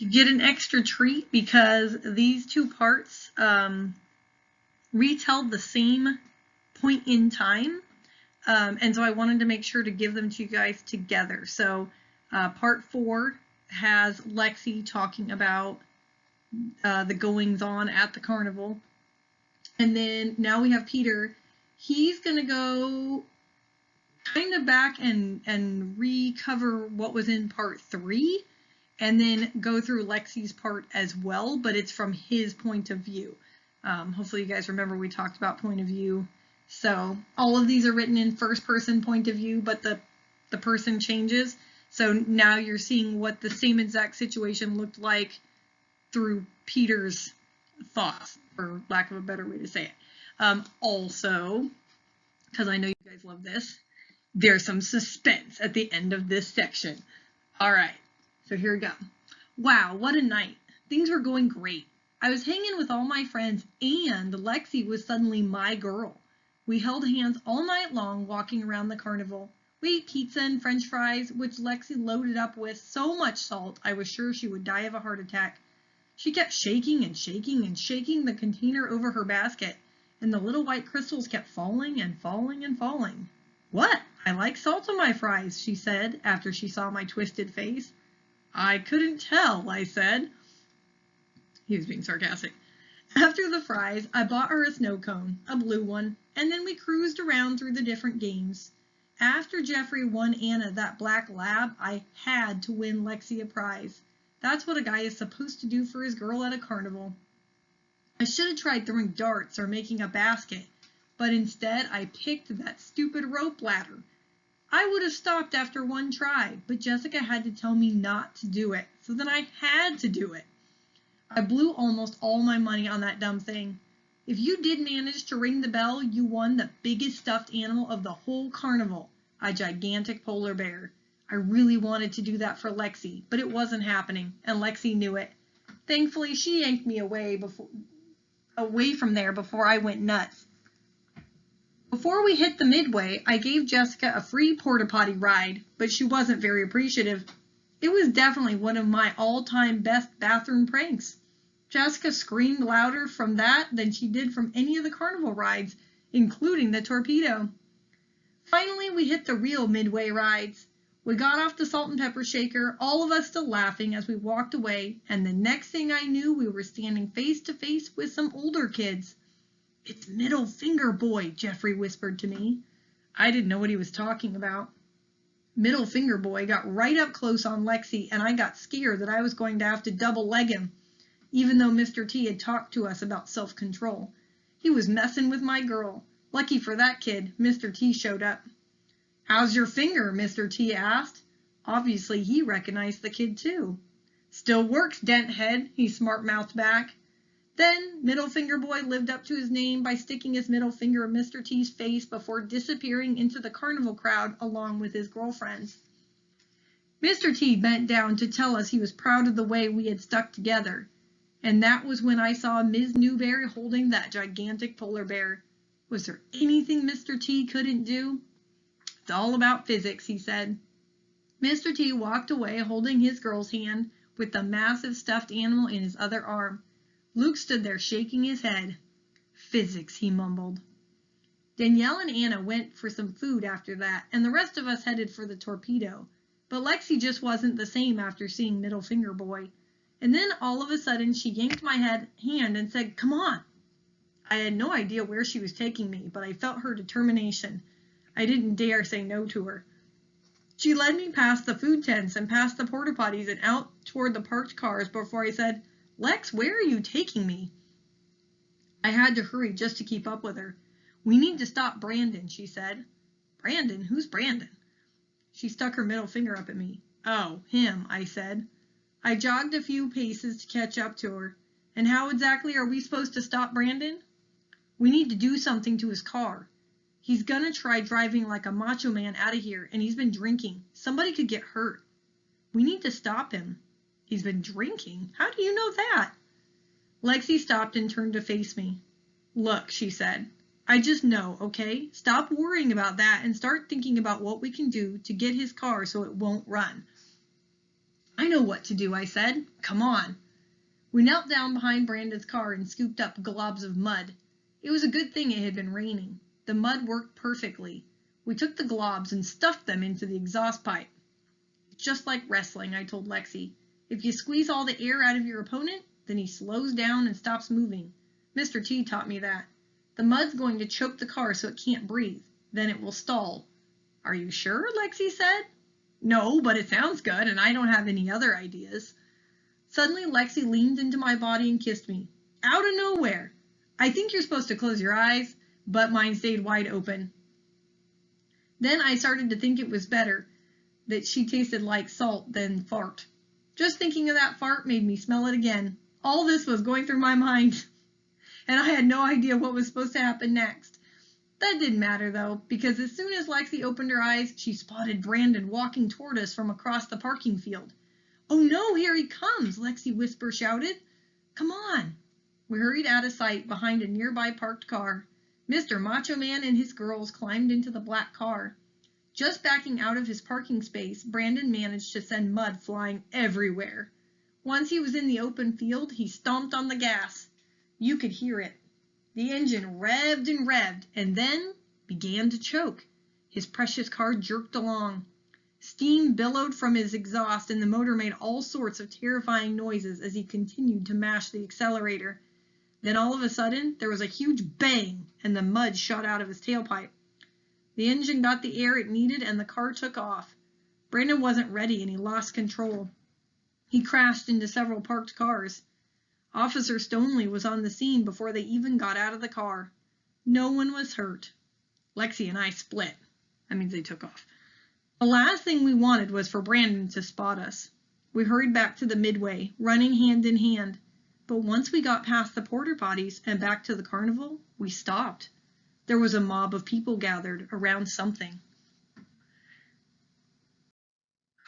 You get an extra treat because these two parts retell the same point in time. And so I wanted to make sure to give them to you guys together. So part 4 has Lexi talking about the goings on at the carnival. And then now we have Peter. He's going to go kind of back and recover what was in part 3 and then go through Lexi's part as well, but it's from his point of view. Hopefully you guys remember we talked about point of view. So all of these are written in first person point of view, but the person changes. So now you're seeing what the same exact situation looked like through Peter's thoughts, for lack of a better way to say it. Also, because I know you guys love this, there's some suspense at the end of this section. All right, so here we go. Wow, what a night. Things were going great. I was hanging with all my friends, and Lexi was suddenly my girl. We held hands all night long walking around the carnival. We ate pizza and french fries, which Lexi loaded up with so much salt I was sure she would die of a heart attack. She kept shaking and shaking and shaking the container over her basket, and the little white crystals kept falling and falling and falling. What? I like salt on my fries, she said after she saw my twisted face. I couldn't tell, I said. He was being sarcastic. After the fries, I bought her a snow cone, a blue one, and then we cruised around through the different games. After Jeffrey won Anna that black lab, I had to win Lexi a prize. That's what a guy is supposed to do for his girl at a carnival. I should have tried throwing darts or making a basket, but instead I picked that stupid rope ladder. I would have stopped after one try, but Jessica had to tell me not to do it, so then I had to do it. I blew almost all my money on that dumb thing. If you did manage to ring the bell, you won the biggest stuffed animal of the whole carnival, a gigantic polar bear. I really wanted to do that for Lexi, but it wasn't happening, and Lexi knew it. Thankfully, she yanked me away from there before I went nuts. Before we hit the midway, I gave Jessica a free porta potty ride, but she wasn't very appreciative. It was definitely one of my all-time best bathroom pranks. Jessica screamed louder from that than she did from any of the carnival rides, including the torpedo. Finally, we hit the real midway rides. We got off the salt and pepper shaker, all of us still laughing as we walked away, and the next thing I knew, we were standing face to face with some older kids. It's Middle Finger Boy, Jeffrey whispered to me. I didn't know what he was talking about. Middle Finger Boy got right up close on Lexi, and I got scared that I was going to have to double leg him, even though Mr. T had talked to us about self-control. He was messing with my girl. Lucky for that kid, Mr. T showed up. How's your finger? Mr. T asked. Obviously, he recognized the kid, too. Still works, denthead, he smart-mouthed back. Then, Middle Finger Boy lived up to his name by sticking his middle finger in Mr. T's face before disappearing into the carnival crowd along with his girlfriends. Mr. T bent down to tell us he was proud of the way we had stuck together, and that was when I saw Ms. Newberry holding that gigantic polar bear. Was there anything Mr. T couldn't do? It's all about physics, he said. Mr. T walked away holding his girl's hand with the massive stuffed animal in his other arm. Luke stood there shaking his head. Physics, he mumbled. Danielle and Anna went for some food after that, and the rest of us headed for the torpedo. But Lexi just wasn't the same after seeing Middle Finger Boy. And then all of a sudden she yanked my hand and said, "Come on." I had no idea where she was taking me, but I felt her determination. I didn't dare say no to her. She led me past the food tents and past the porta potties and out toward the parked cars before I said, "Lex, where are you taking me?" I had to hurry just to keep up with her. "We need to stop Brandon," she said. "Brandon? Who's Brandon?" She stuck her middle finger up at me. "Oh, him," I said. I jogged a few paces to catch up to her. "And how exactly are we supposed to stop Brandon?" "We need to do something to his car. He's gonna try driving like a macho man out of here, and he's been drinking. Somebody could get hurt. We need to stop him." "He's been drinking? How do you know that?" Lexi stopped and turned to face me. "Look," she said, "I just know, okay? Stop worrying about that and start thinking about what we can do to get his car so it won't run." I know what to do, I said. Come on. We knelt down behind Brandon's car and scooped up globs of mud. It was a good thing it had been raining. The mud worked perfectly. We took the globs and stuffed them into the exhaust pipe. It's just like wrestling, I told Lexi. If you squeeze all the air out of your opponent, then he slows down and stops moving. Mr. T taught me that. The mud's going to choke the car so it can't breathe. Then it will stall. Are you sure? Lexi said. No, but it sounds good, and I don't have any other ideas. Suddenly, Lexi leaned into my body and kissed me. Out of nowhere. I think you're supposed to close your eyes, but mine stayed wide open. Then I started to think it was better that she tasted like salt than fart. Just thinking of that fart made me smell it again. All this was going through my mind, and I had no idea what was supposed to happen next. That didn't matter, though, because as soon as Lexi opened her eyes, she spotted Brandon walking toward us from across the parking field. Oh no, here he comes, Lexi Whisper shouted. Come on. We hurried out of sight behind a nearby parked car. Mr. Macho Man and his girls climbed into the black car. Just backing out of his parking space, Brandon managed to send mud flying everywhere. Once he was in the open field, he stomped on the gas. You could hear it. The engine revved and then began to choke. His precious car jerked along. Steam billowed from his exhaust and the motor made all sorts of terrifying noises as he continued to mash the accelerator. Then all of a sudden, there was a huge bang and the mud shot out of his tailpipe. The engine got the air it needed and the car took off. Brandon wasn't ready and he lost control. He crashed into several parked cars. Officer Stoneley was on the scene before they even got out of the car. No one was hurt. Lexi and I split. That means they took off. The last thing we wanted was for Brandon to spot us. We hurried back to the midway, running hand in hand. But once we got past the porta potties and back to the carnival, we stopped. There was a mob of people gathered around something.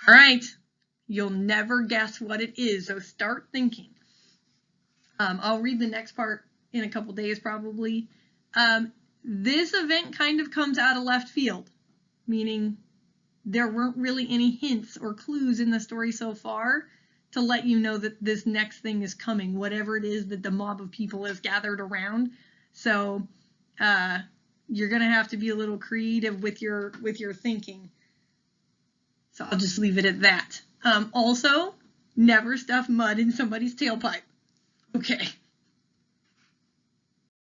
All right, you'll never guess what it is, so start thinking. I'll read the next part in a couple days probably. This event kind of comes out of left field, meaning there weren't really any hints or clues in the story so far to let you know that this next thing is coming, whatever it is that the mob of people has gathered around. So you're going to have to be a little creative with your thinking. So I'll just leave it at that. Also, never stuff mud in somebody's tailpipe. Okay.